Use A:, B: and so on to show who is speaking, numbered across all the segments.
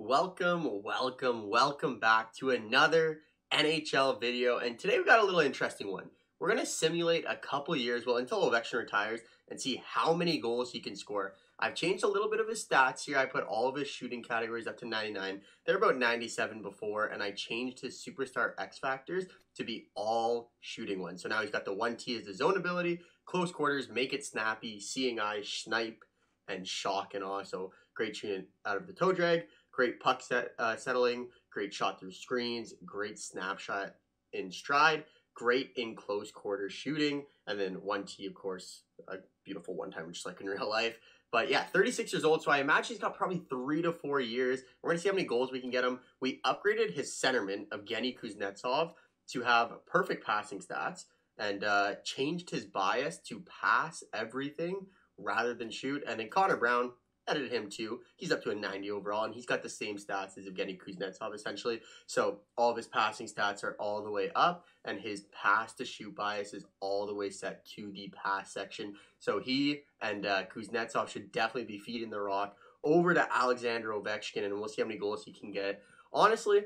A: Welcome back to another NHL video. And today we've got a little interesting one. We're going to simulate a couple years, until Ovechkin retires, and see how many goals he can score. I've changed a little bit of his stats here. I put all of his shooting categories up to 99. They're about 97 before, and I changed his Superstar X Factors to be all shooting ones. So now he's got the 1T as the zone ability, close quarters, make it snappy, seeing eye, snipe, and shock and awe. So great shooting out of the toe drag. Great puck settling, great shot through screens, great snapshot in stride, great in close quarter shooting, and then 1T, of course, a beautiful one-timer just like in real life. But yeah, 36 years old, so I imagine he's got probably 3 to 4 years. We're going to see how many goals we can get him. We upgraded his centerman, Evgeny Kuznetsov, to have perfect passing stats and changed his bias to pass everything rather than shoot. And then Connor Brown, edited him too. He's up to a 90 overall, and he's got the same stats as Evgeny Kuznetsov essentially. So all of his passing stats are all the way up, and his pass to shoot bias is all the way set to the pass section. So he and Kuznetsov should definitely be feeding the rock over to Alexander Ovechkin, and we'll see how many goals he can get. Honestly,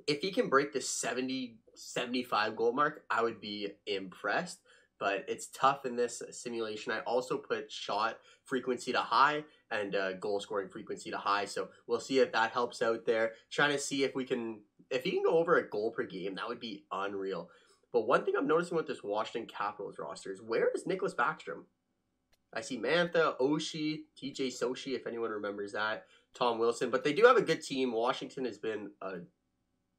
A: if he can break the 70, 75 goal mark, I would be impressed. But it's tough in this simulation. I also put shot frequency to high and goal scoring frequency to high. So we'll see if that helps out there. Trying to see if he can go over a goal per game, that would be unreal. But one thing I'm noticing with this Washington Capitals roster is, where is Nicholas Backstrom? I see Mantha, Oshie, TJ Soshi, if anyone remembers that, Tom Wilson. But they do have a good team. Washington has been a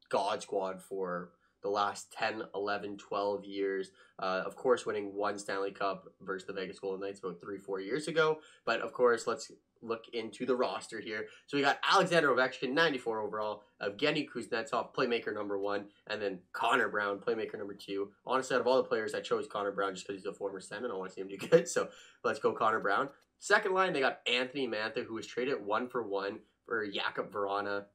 A: god squad for the last 10, 11, 12 years. Of course, winning one Stanley Cup versus the Vegas Golden Knights about 3-4 years ago. But of course, let's look into the roster here. So we got Alexander Ovechkin, 94 overall, Evgeny Kuznetsov, playmaker number 1, and then Connor Brown, playmaker number 2. Honestly, out of all the players, I chose Connor Brown just because he's a former Sen and I want to see him do good. So let's go Connor Brown. Second line, they got Anthony Mantha, who was traded 1-for-1 for Jakub Vrana.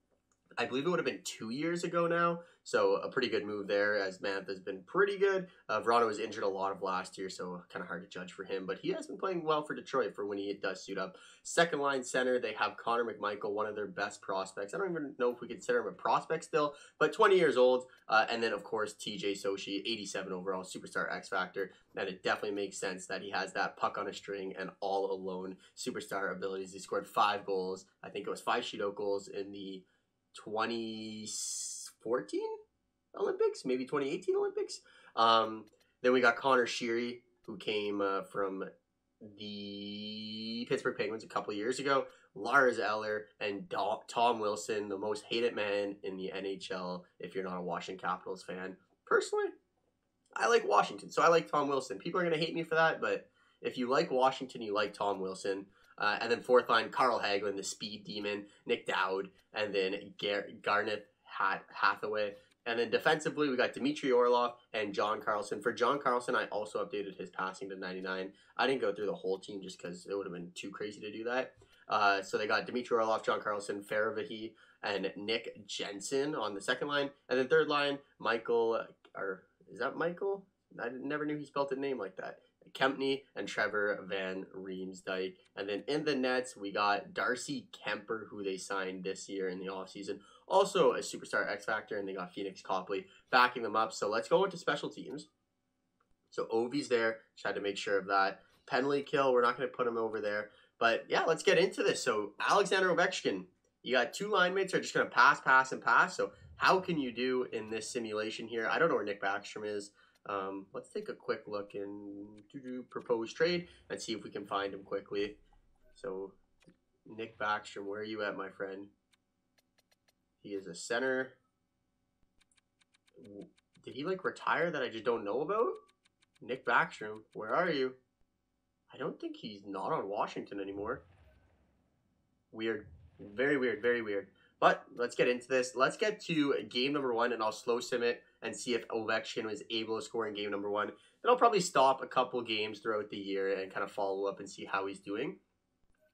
A: I believe it would have been 2 years ago now, so a pretty good move there, as Mantha's been pretty good. Vrana was injured a lot of last year, so kind of hard to judge for him, but he has been playing well for Detroit for when he does suit up. Second line center, they have Connor McMichael, one of their best prospects. I don't even know if we consider him a prospect still, but 20 years old. And then, of course, TJ Soshi, 87 overall, Superstar X Factor, and it definitely makes sense that he has that puck on a string and all alone superstar abilities. He scored 5 goals. I think it was 5 shootout goals in the 2014 Olympics, maybe 2018 Olympics. Then we got Connor Sheary, who came from the Pittsburgh Penguins a couple years ago. Lars Eller and Tom Wilson, the most hated man in the NHL if you're not a Washington Capitals fan. Personally, I like Washington, so I like Tom Wilson. People are going to hate me for that, but if you like Washington, you like Tom Wilson. And then fourth line, Carl Hagelin, the speed demon, Nick Dowd, and then Garnet Hathaway. And then defensively, we got Dmitry Orlov and John Carlson. For John Carlson, I also updated his passing to 99. I didn't go through the whole team just because it would have been too crazy to do that. So they got Dmitry Orlov, John Carlson, Faravahi, and Nick Jensen on the second line. And then third line, Michael, or is that Michael? I never knew he spelled his name like that. Kempney and Trevor Van Riemsdyk. And then in the nets, we got Darcy Kemper, who they signed this year in the offseason. Also a Superstar X Factor, and they got Phoenix Copley backing them up. So let's go into special teams. So Ovi's there. Just had to make sure of that. Penalty kill, we're not going to put him over there. But yeah, let's get into this. So Alexander Ovechkin, you got 2 line mates who are just going to pass, pass, and pass. So how can you do in this simulation here? I don't know where Nick Backstrom is. Let's take a quick look in proposed trade and see if we can find him quickly. So, Nick Backstrom, where are you at, my friend? He is a center. Did he retire that I just don't know about? Nick Backstrom, where are you? I don't think he's not on Washington anymore. Weird. Very weird, very weird. But let's get into this. Let's get to game number 1, and I'll slow sim it and see if Ovechkin was able to score in game number 1. Then I'll probably stop a couple games throughout the year and kind of follow up and see how he's doing.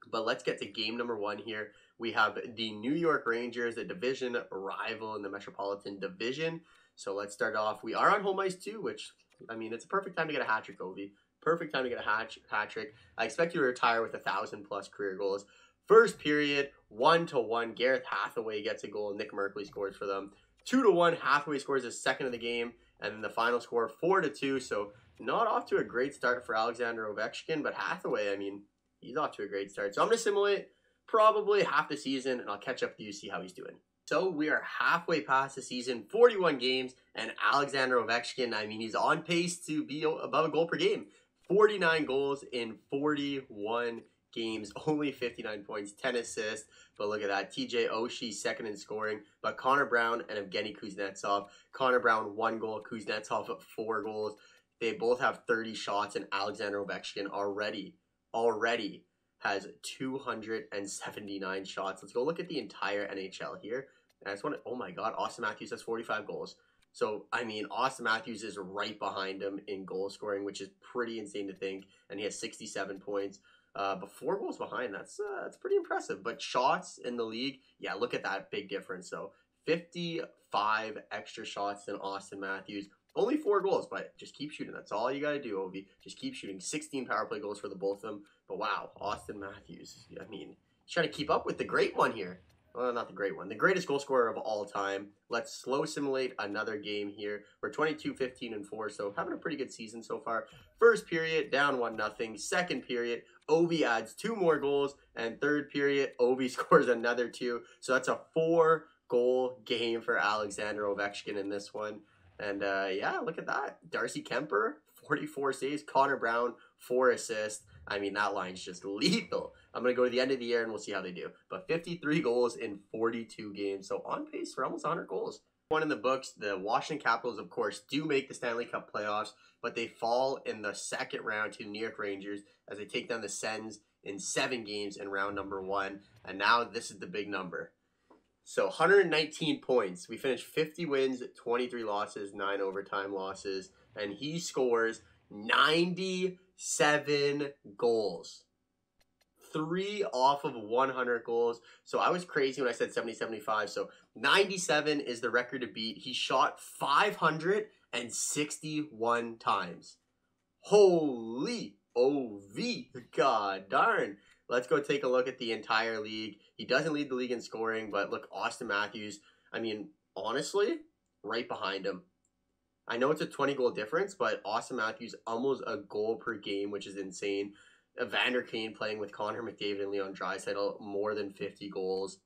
A: But let's get to game number 1 here. We have the New York Rangers, a division rival in the Metropolitan Division. So let's start off. We are on home ice too, which, I mean, it's a perfect time to get a hat trick, Ovi. Perfect time to get a hat trick. I expect you to retire with 1,000+ career goals. First period, 1-1. Gareth Hathaway gets a goal. Nick Merkley scores for them. 2-1. Hathaway scores his second of the game. And then the final score, 4-2. So not off to a great start for Alexander Ovechkin. But Hathaway, I mean, he's off to a great start. So I'm going to simulate probably half the season. And I'll catch up with you, see how he's doing. So we are halfway past the season, 41 games. And Alexander Ovechkin, I mean, he's on pace to be above a goal per game. 49 goals in 41 games, only 59 points, 10 assists. But look at that. TJ Oshie second in scoring. But Connor Brown and Evgeny Kuznetsov. Connor Brown 1 goal, Kuznetsov 4 goals. They both have 30 shots, and Alexander Ovechkin already has 279 shots. Let's go look at the entire NHL here. And I just want to, oh my God, Austin Matthews has 45 goals. So, I mean, Austin Matthews is right behind him in goal scoring, which is pretty insane to think. And he has 67 points. But 4 goals behind, that's pretty impressive. But shots in the league, yeah, look at that big difference. So, 55 extra shots than Austin Matthews. Only 4 goals, but just keep shooting. That's all you got to do, Ovi. Just keep shooting. 16 power play goals for the both of them. But wow, Austin Matthews, I mean, he's trying to keep up with the great one here. Well, not the great one. The greatest goal scorer of all time. Let's slow simulate another game here. We're 22, 15, and 4, so having a pretty good season so far. First period, down 1-0. Second period, Ovi adds 2 more goals. And third period, Ovi scores another 2. So that's a 4-goal game for Alexander Ovechkin in this one. And yeah, look at that. Darcy Kuemper, 44 saves. Connor Brown, 4 assists. I mean, that line's just lethal. I'm going to go to the end of the year and we'll see how they do. But 53 goals in 42 games. So on pace for almost 100 goals. One in the books, the Washington Capitals, of course, do make the Stanley Cup playoffs. But they fall in the second round to the New York Rangers as they take down the Sens in 7 games in round number 1. And now this is the big number. So 119 points. We finished 50 wins, 23 losses, 9 overtime losses. And he scores 97 goals. 3 off of 100 goals. So I was crazy when I said 70-75. So 97 is the record to beat. He shot 561 times. Holy OV. God darn. Let's go take a look at the entire league. He doesn't lead the league in scoring, but look, Austin Matthews, I mean, honestly, right behind him. I know it's a 20-goal difference, but Austin Matthews almost a goal per game, which is insane. Evander Kane playing with Connor McDavid and Leon Draisaitl, more than 50 goals.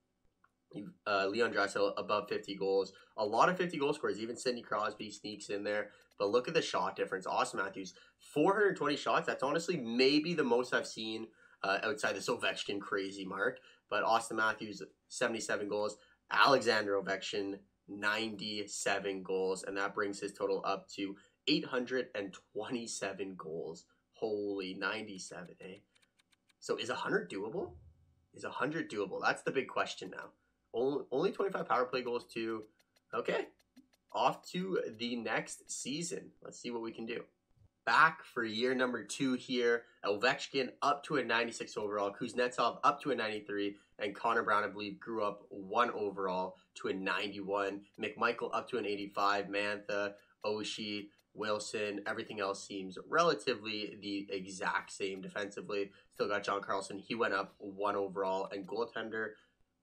A: Leon Draisaitl above 50 goals. A lot of 50-goal scorers. Even Sidney Crosby sneaks in there. But look at the shot difference. Austin Matthews, 420 shots. That's honestly maybe the most I've seen outside this Ovechkin crazy mark. But Austin Matthews, 77 goals. Alexander Ovechkin, 97 goals. And that brings his total up to 827 goals. Holy 97, eh? So is 100 doable? Is 100 doable? That's the big question now. Only 25 power play goals too. Okay. Off to the next season. Let's see what we can do. Back for year number 2 here. Ovechkin up to a 96 overall. Kuznetsov up to a 93. And Connor Brown, I believe, grew up 1 overall to a 91. McMichael up to an 85. Mantha, Oshie, Wilson, everything else seems relatively the exact same defensively. Still got John Carlson. He went up 1 overall. And goaltender,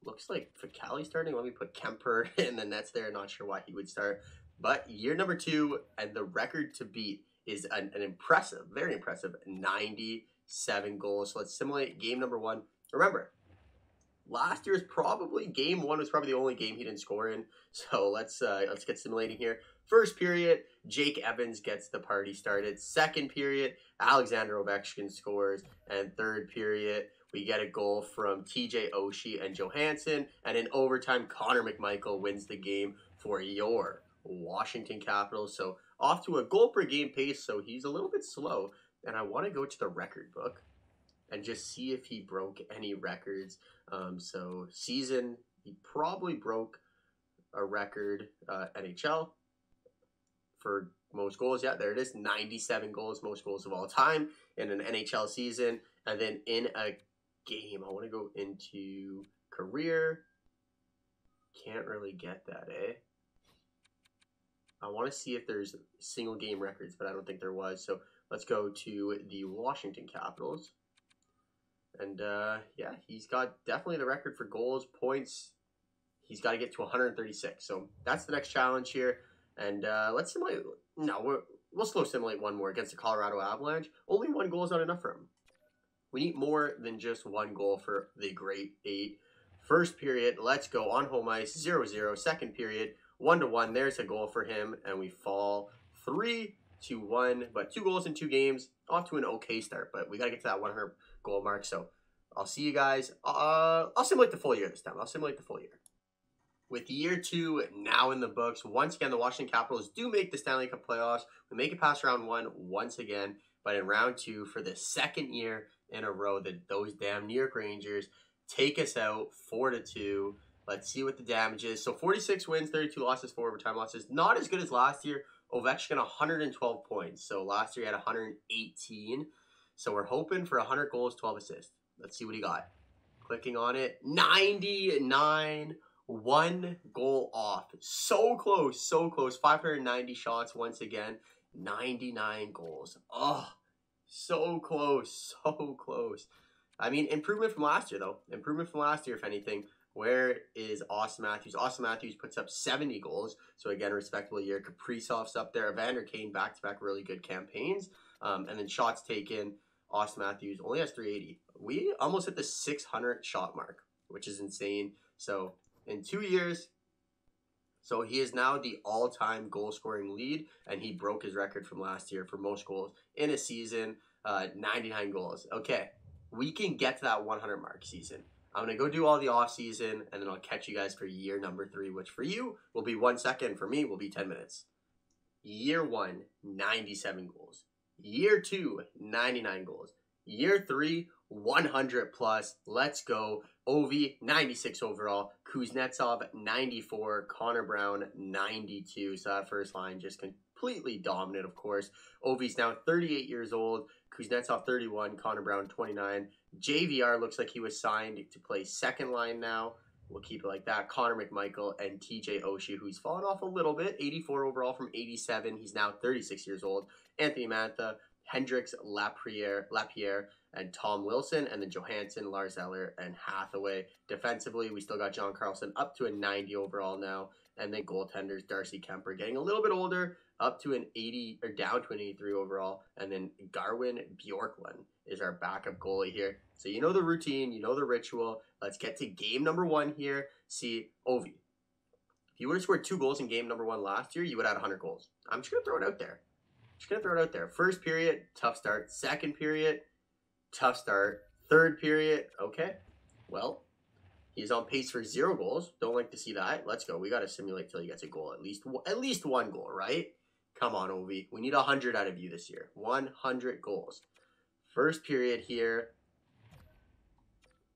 A: looks like Ficali starting. Let me put Kemper in the nets there. Not sure why he would start. But year number 2, and the record to beat is an impressive, very impressive 97 goals. So let's simulate game number 1. Remember, last year's game 1 was probably the only game he didn't score in. So let's get simulating here. First period, Jake Evans gets the party started. Second period, Alexander Ovechkin scores. And third period, we get a goal from TJ Oshie and Johansson. And in overtime, Connor McMichael wins the game for your Washington Capitals. So off to a goal per game pace, so he's a little bit slow. And I want to go to the record book and just see if he broke any records. So season, he probably broke a record NHL for most goals. Yeah, there it is. 97 goals, most goals of all time in an NHL season. And then in a game, I want to go into career. Can't really get that, eh? I want to see if there's single game records, but I don't think there was. So let's go to the Washington Capitals. And yeah, he's got definitely the record for goals, points. He's got to get to 136. So that's the next challenge here. And let's simulate. No, we'll slow simulate one more against the Colorado Avalanche. Only one goal is not enough for him. We need more than just one goal for the Great Eight. First period, let's go on home ice, 0-0. Second period, 1-1. There's a goal for him, and we fall 3-1. But 2 goals in 2 games, off to an okay start. But we got to get to that 100 goal mark. So I'll see you guys. I'll simulate the full year this time. I'll simulate the full year. With year 2 now in the books, once again, the Washington Capitals do make the Stanley Cup playoffs. We make it past round 1 once again. But in round 2, for the second year in a row, those damn New York Rangers take us out 4-2. Let's see what the damage is. So 46 wins, 32 losses, 4 overtime losses. Not as good as last year. Ovechkin 112 points. So last year he had 118. So we're hoping for 100 goals, 12 assists. Let's see what he got. Clicking on it. 99. 1 goal off. So close, so close. 590 shots once again. 99 goals. Oh, so close, so close. I mean, improvement from last year, though. Improvement from last year, if anything. Where is Austin Matthews? Austin Matthews puts up 70 goals. So, again, a respectable year. Kaprizov's up there. Evander Kane, back-to-back really good campaigns. And then shots taken. Austin Matthews only has 380. We almost hit the 600 shot mark, which is insane. So, in 2 years, so he is now the all-time goal-scoring lead, and he broke his record from last year for most goals in a season, 99 goals. Okay, we can get to that 100 mark season. I'm going to go do all the off-season, and then I'll catch you guys for year number 3, which for you will be 1 second. For me, will be 10 minutes. Year 1, 97 goals. Year 2, 99 goals. Year 3, 100 plus. Let's go. Ovi, 96 overall. Kuznetsov, 94. Connor Brown, 92. So that first line just completely dominant, of course. Ovi's now 38 years old. Kuznetsov, 31. Connor Brown, 29. JVR looks like he was signed to play second line now. We'll keep it like that. Connor McMichael and TJ Oshie, who's fallen off a little bit. 84 overall from 87. He's now 36 years old. Anthony Mantha, Hendricks, Lapierre, and Tom Wilson, and then Johansson, Lars Eller, and Hathaway. Defensively, we still got John Carlson up to a 90 overall now, and then goaltenders, Darcy Kemper getting a little bit older, up to an 80, or down to an 83 overall, and then Garwin Bjorklund is our backup goalie here. So you know the routine, you know the ritual. Let's get to game number 1 here. See, Ovi, if you would have scored 2 goals in game number 1 last year, you would have had 100 goals. I'm just going to throw it out there. First period, tough start. Second period, tough start. Third period, okay. Well, he's on pace for 0 goals. Don't like to see that. Let's go. We got to simulate till he gets a goal. At least 1 goal, right? Come on, Ovi. We need 100 out of you this year. 100 goals. First period here.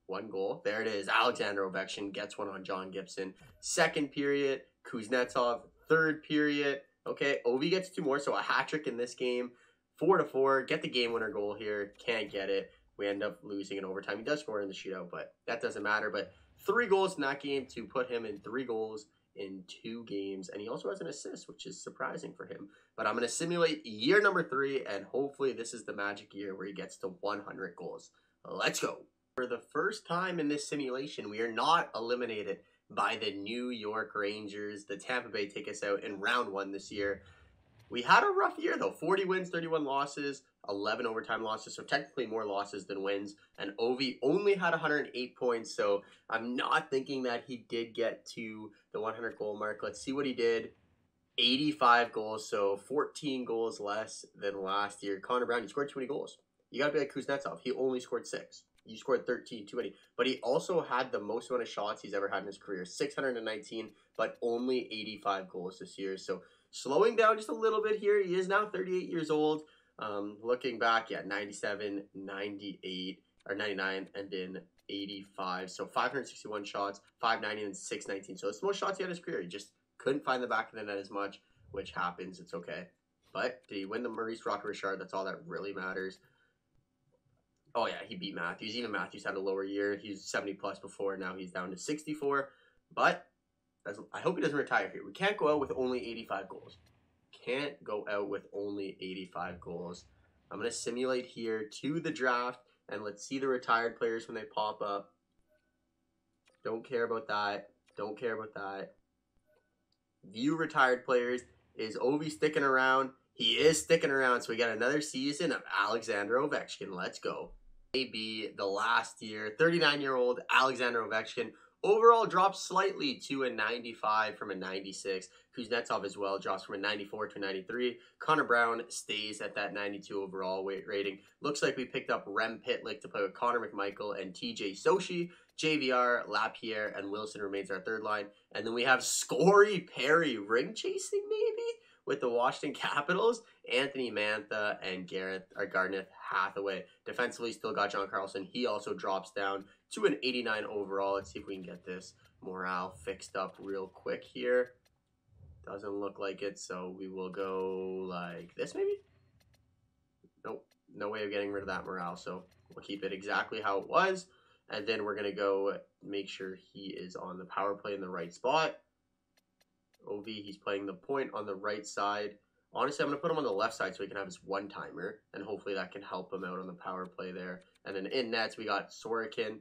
A: 1 goal. There it is. Alexander Ovechkin gets one on John Gibson. Second period, Kuznetsov. Third period, okay, Ovi gets 2 more, so a hat trick in this game. 4-4, get the game winner goal here. Can't get it. We end up losing in overtime. He does score in the shootout, but that doesn't matter. But 3 goals in that game to put him in 3 goals in 2 games. And he also has an assist, which is surprising for him. But I'm going to simulate year number 3, and hopefully this is the magic year where he gets to 100 goals. Let's go. For the first time in this simulation, we are not eliminated by the New York Rangers. The Tampa Bay take us out in round 1 this year. We had a rough year, though. 40 wins, 31 losses, 11 overtime losses, so technically more losses than wins. And Ovi only had 108 points, so I'm not thinking that he did get to the 100 goal mark. Let's see what he did. 85 goals, so 14 goals less than last year. Connor Brown, you scored 20 goals. You got to be like Kuznetsov. He only scored 6. You scored 13, too many. But he also had the most amount of shots he's ever had in his career, 619, but only 85 goals this year. So slowing down just a little bit here. He is now 38 years old. Looking back, yeah, 97, 98, or 99, and then 85. So 561 shots, 590, and 619. So it's the most shots he had in his career. He just couldn't find the back of the net as much, which happens. It's okay. But did he win the Maurice Rocket Richard? That's all that really matters. Oh, yeah, he beat Matthews. Even Matthews had a lower year. He was 70-plus before. Now he's down to 64. But I hope he doesn't retire here. We can't go out with only 85 goals. Can't go out with only 85 goals. I'm going to simulate here to the draft, And let's see the retired players when they pop up. Don't care about that. Don't care about that. View retired players. Is Ovi sticking around? He is sticking around, so we got another season of Alexander Ovechkin. Let's go. Maybe the last year, 39-year-old Alexander Ovechkin overall drops slightly to a 95 from a 96. Kuznetsov as well drops from a 94 to a 93. Connor Brown stays at that 92 overall rating. Looks like we picked up Rem Pitlick to play with Connor McMichael and TJ Sochi. JVR, Lapierre, and Wilson remains our third line. And then we have Scory Perry ring chasing maybe with the Washington Capitals. Anthony Mantha and Garneth Hathaway. Defensively, still got John Carlson. He also drops down to an 89 overall. Let's see if we can get this morale fixed up real quick here. Doesn't look like it, so we will go like this maybe? Nope, no way of getting rid of that morale, so we'll keep it exactly how it was. And then we're going to go make sure he is on the power play in the right spot. OV, he's playing the point on the right side. Honestly, I'm going to put him on the left side so he can have his one-timer. And hopefully that can help him out on the power play there. And then in nets, we got Sorokin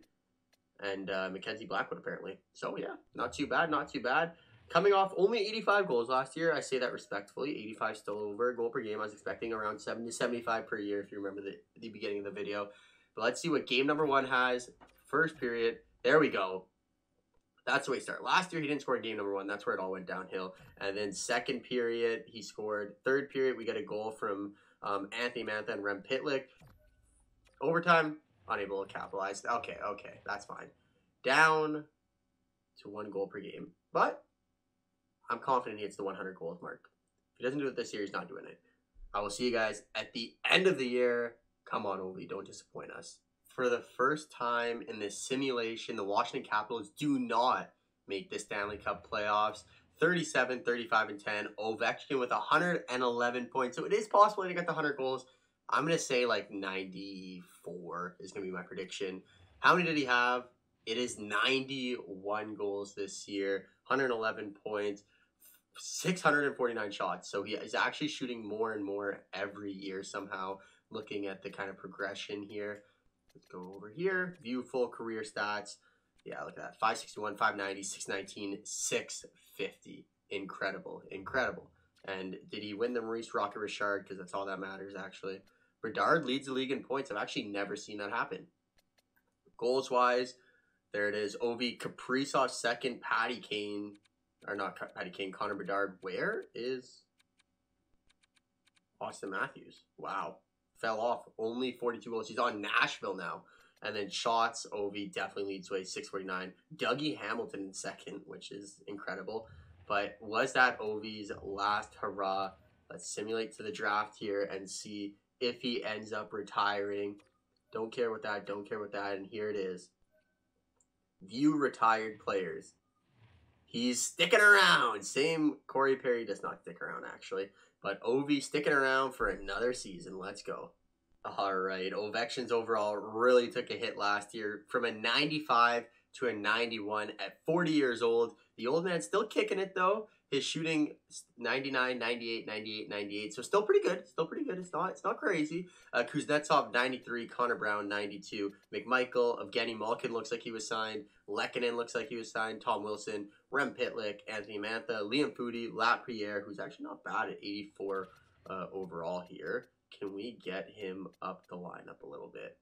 A: and Mackenzie Blackwood apparently. So yeah, not too bad, not too bad. Coming off only 85 goals last year. I say that respectfully. 85 still over a goal per game. I was expecting around 70 to 75 per year if you remember the beginning of the video. But let's see what game number 1 has. First period. There we go. That's the way it started. Last year, he didn't score in game number 1. That's where it all went downhill. And then second period, he scored. Third period, we got a goal from Anthony Mantha and Rem Pitlick. Overtime, unable to capitalize. Okay, that's fine. Down to 1 goal per game. But I'm confident he hits the 100 goals mark. If he doesn't do it this year, he's not doing it. I will see you guys at the end of the year. Come on, Ovi, don't disappoint us. For the first time in this simulation, the Washington Capitals do not make the Stanley Cup playoffs. 37, 35, and 10. Ovechkin with 111 points. So it is possible to get the 100 goals. I'm going to say like 94 is going to be my prediction. How many did he have? It is 91 goals this year. 111 points. 649 shots. So he is actually shooting more and more every year somehow. Looking at the kind of progression here. Let's go over here. View full career stats. Yeah, look at that. 561, 590, 619, 650. Incredible. Incredible. And did he win the Maurice Rocket Richard? Because that's all that matters, actually. Bedard leads the league in points. I've actually never seen that happen. Goals-wise, there it is. Ovi Kaprizov second. Patty Kane. Or not Patty Kane. Connor Bedard. Where is Austin Matthews? Wow. Fell off. Only 42 goals. He's on Nashville now. And then shots, Ovi definitely leads way 649. Dougie Hamilton in second, which is incredible. But was that Ovi's last hurrah? Let's simulate to the draft here and see if he ends up retiring. Don't care with that. Don't care with that. And here it is. View retired players. He's sticking around. Same Corey Perry does not stick around, actually. But Ovi sticking around for another season. Let's go. All right. Ovechkin's overall really took a hit last year. From a 95 to a 91 at 40 years old. The old man's still kicking it, though. His shooting 99, 98, 98, 98. So still pretty good. Still pretty good. It's not crazy. Kuznetsov 93, Connor Brown 92, McMichael, Evgeny Malkin looks like he was signed. Lehkonen looks like he was signed. Tom Wilson, Rem Pitlick, Anthony Mantha, Liam Foudy, Lapierre, who's actually not bad at 84 overall here. Can we get him up the lineup a little bit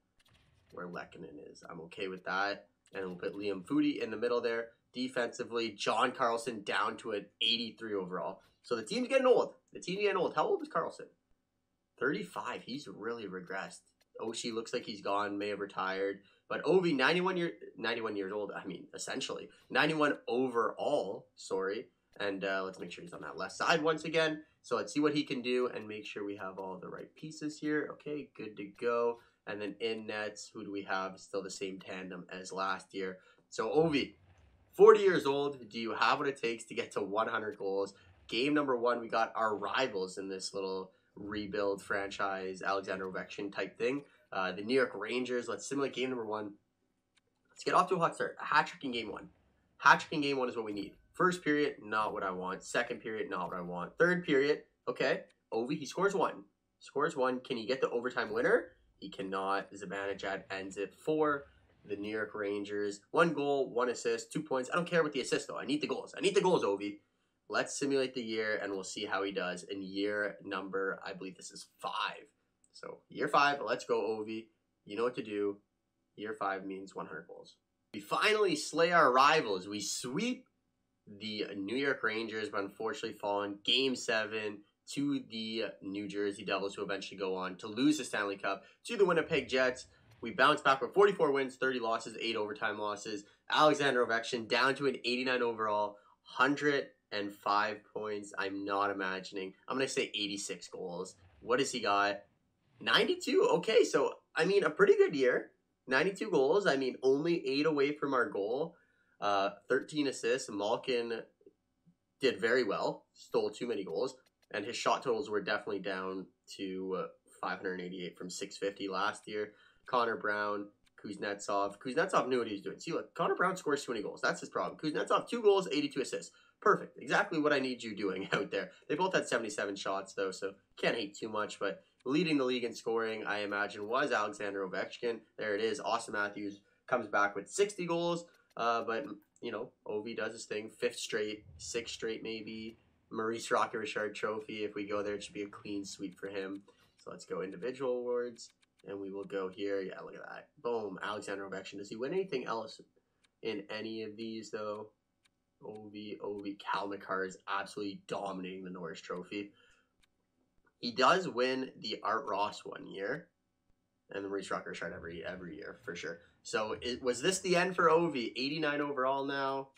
A: where Lehkonen is? I'm okay with that. And we'll put Liam Foudy in the middle there. Defensively, John Carlson down to an 83 overall. So the team's getting old. How old is Carlson? 35. He's really regressed. Oshie looks like he's gone, may have retired. But Ovi, 91 years old. I mean, essentially. 91 overall, sorry. And let's make sure he's on that left side once again. So let's see what he can do and make sure we have all the right pieces here. Okay, good to go. And then in nets, who do we have? Still the same tandem as last year. So Ovi, 40 years old. Do you have what it takes to get to 100 goals? Game number 1, we got our rivals in this little rebuild franchise, Alexander Ovechkin type thing. The New York Rangers. Let's simulate game number 1. Let's get off to a hot start. A hat trick in game 1. Hat trick in game 1 is what we need. First period, not what I want. Second period, not what I want. Third period, okay. Ovi, he scores 1. Scores 1. Can he get the overtime winner? He cannot. Zibanejad ends it for the New York Rangers. 1 goal, 1 assist, 2 points. I don't care about the assist, though. I need the goals. I need the goals, Ovi. Let's simulate the year, and we'll see how he does in year number, I believe this is 5. So, year 5, let's go, Ovi. You know what to do. Year 5 means 100 goals. We finally slay our rivals. We sweep the New York Rangers, but unfortunately fall in Game 7 to the New Jersey Devils, who eventually go on to lose the Stanley Cup to the Winnipeg Jets. We bounce back with 44 wins, 30 losses, 8 overtime losses. Alexander Ovechkin down to an 89 overall, 105 points. I'm not imagining. I'm going to say 86 goals. What has he got? 92. Okay, so, I mean, a pretty good year. 92 goals. I mean, only 8 away from our goal. 13 assists. Malkin did very well. Stole too many goals. And his shot totals were definitely down to 588 from 650 last year. Connor Brown, Kuznetsov. Kuznetsov knew what he was doing. See, look, Connor Brown scores 20 goals. That's his problem. Kuznetsov, 2 goals, 82 assists. Perfect. Exactly what I need you doing out there. They both had 77 shots, though, so can't hate too much. But leading the league in scoring, I imagine, was Alexander Ovechkin. There it is. Austin Matthews comes back with 60 goals. But, you know, Ovi does his thing. 5th straight, 6th straight maybe. Maurice Rocket Richard Trophy. If we go there, it should be a clean sweep for him. So let's go individual awards. And we will go here. Yeah, look at that. Boom. Alexander Ovechkin. Does he win anything else in any of these, though? Ovi. Cal McCarr is absolutely dominating the Norris Trophy. He does win the Art Ross one year. And the Maurice Rocket Richard every year, for sure. So, was this the end for Ovi? 89 overall now?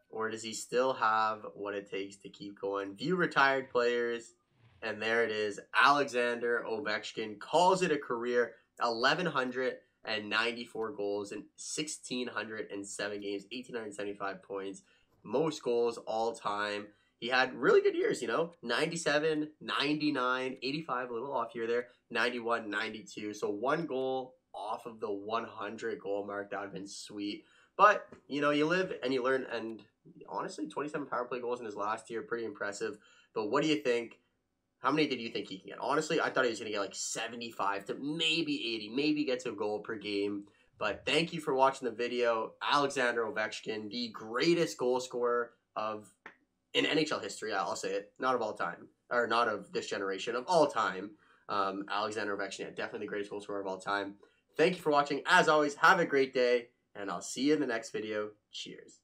A: Or does he still have what it takes to keep going? View retired players. And there it is. Alexander Ovechkin calls it a career. 1,194 goals in 1,607 games. 1,875 points. Most goals all time. He had really good years, you know. 97, 99, 85, a little off here there. 91, 92. So 1 goal off of the 100 goal mark. That would have been sweet. But, you know, you live and you learn. And honestly, 27 power play goals in his last year. Pretty impressive. But what do you think? How many did you think he can get? Honestly, I thought he was going to get like 75 to maybe 80. Maybe gets a goal per game. But thank you for watching the video. Alexander Ovechkin, the greatest goal scorer in NHL history, I'll say it. Not of all time. Or not of this generation. Of all time. Alexander Ovechkin, yeah, definitely the greatest goal scorer of all time. Thank you for watching. As always, have a great day. And I'll see you in the next video. Cheers.